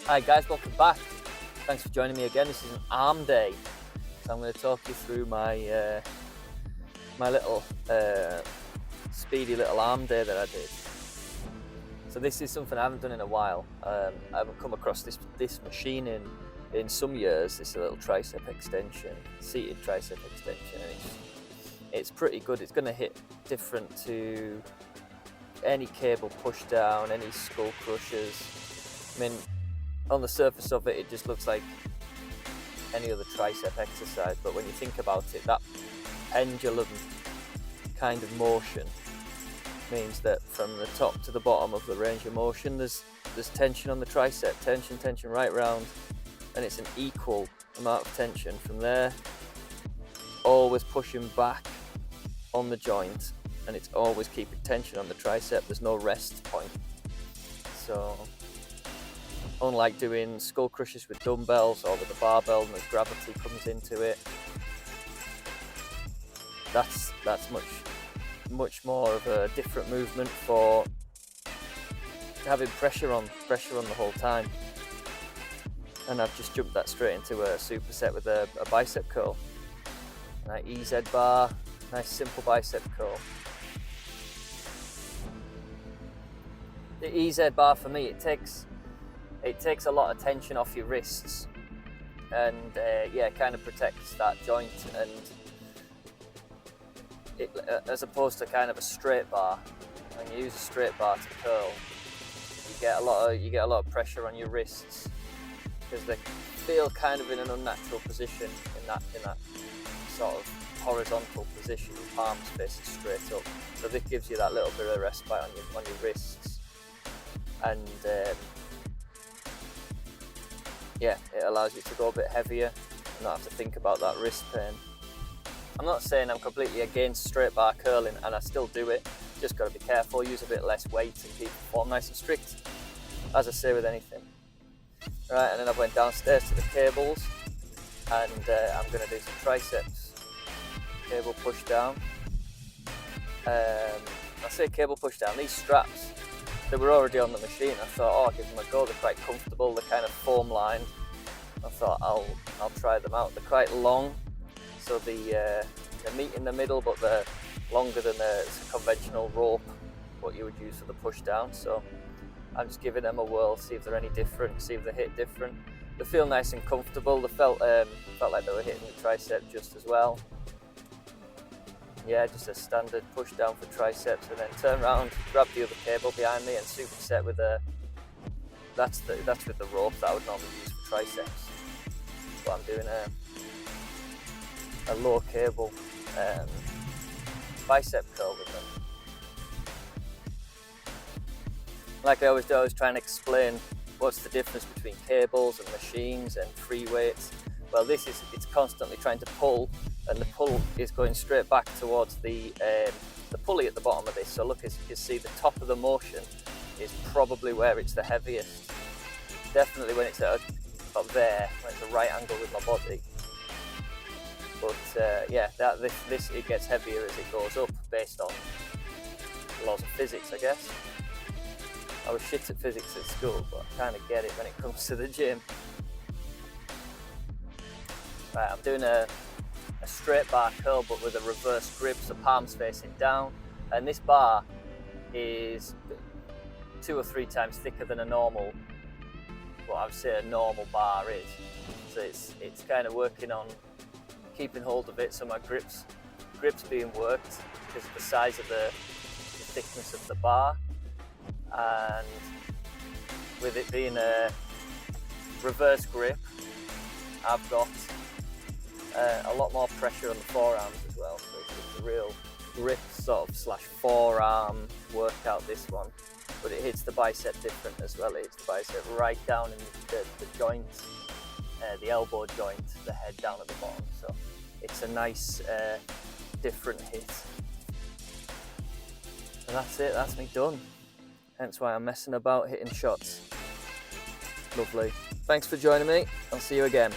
Hi guys, welcome back. Thanks for joining me again. This is an arm day, so I'm going to talk you through my my little speedy little arm day that I did. So this is something I haven't done in a while. I haven't come across this machine in some years. It's a little tricep extension, seated tricep extension, and it's pretty good. It's going to hit different to any cable push down, any skull crushers. I mean, on the surface of it, it just looks like any other tricep exercise, but when you think about it, that pendulum kind of motion means that from the top to the bottom of the range of motion, there's tension on the tricep, tension right round, and it's an equal amount of tension from there, always pushing back on the joint, and it's always keeping tension on the tricep. There's no rest point. So unlike doing skull crushes with dumbbells or with a barbell and the gravity comes into it, that's much more of a different movement for having pressure on the whole time. And I've just jumped that straight into a superset with a bicep curl. Nice EZ bar, nice simple bicep curl. The EZ bar for me, it takes a lot of tension off your wrists, and it kind of protects that joint, and as opposed to kind of a straight bar. When you use a straight bar to curl, you get a lot of pressure on your wrists because they feel kind of in an unnatural position in that sort of horizontal position. Your palms facing straight up, so this gives you that little bit of respite on your wrists, and it allows you to go a bit heavier and not have to think about that wrist pain. I'm not saying I'm completely against straight bar curling, and I still do it. Just got to be careful, use a bit less weight and keep the form nice and strict, as I say with anything. Right, and then I went downstairs to the cables, and I'm going to do some triceps. Cable push down. I say cable push down, these straps, they were already on the machine. I thought, I'll give them a go. They're quite comfortable. They're kind of foam lined. I thought I'll try them out. They're quite long, so they meet in the middle, but they're longer than a conventional rope, what you would use for the push down. So I'm just giving them a whirl, see if they're any different, see if they hit different. They feel nice and comfortable. They felt like they were hitting the tricep just as well. Yeah, just a standard push down for triceps, and then turn around, grab the other cable behind me and superset with that's with the rope that I would normally use for triceps. But I'm doing a low cable bicep curl with them. Like I always do, I was trying to explain what's the difference between cables and machines and free weights. Well, it's constantly trying to pull, and the pull is going straight back towards the pulley at the bottom of this. So look, as you can see, the top of the motion is probably where it's the heaviest. Definitely when it's up there, when it's a right angle with my body. But this it gets heavier as it goes up, based on laws of physics, I guess. I was shit at physics at school, but I kind of get it when it comes to the gym. Right, I'm doing a straight bar curl, but with a reverse grip, so palms facing down. And this bar is 2 or 3 times thicker than a normal, what I would say a normal bar is. So it's kind of working on keeping hold of it, so my grips being worked because of the size of the thickness of the bar, and with it being a reverse grip, I've got a lot more pressure on the forearms as well, so it's a real grip sort of / forearm workout, this one. But it hits the bicep different as well. It hits the bicep right down in the joint, the elbow joint, the head down at the bottom. So it's a nice different hit. And that's it, that's me done. Hence why I'm messing about hitting shots. Lovely. Thanks for joining me. I'll see you again.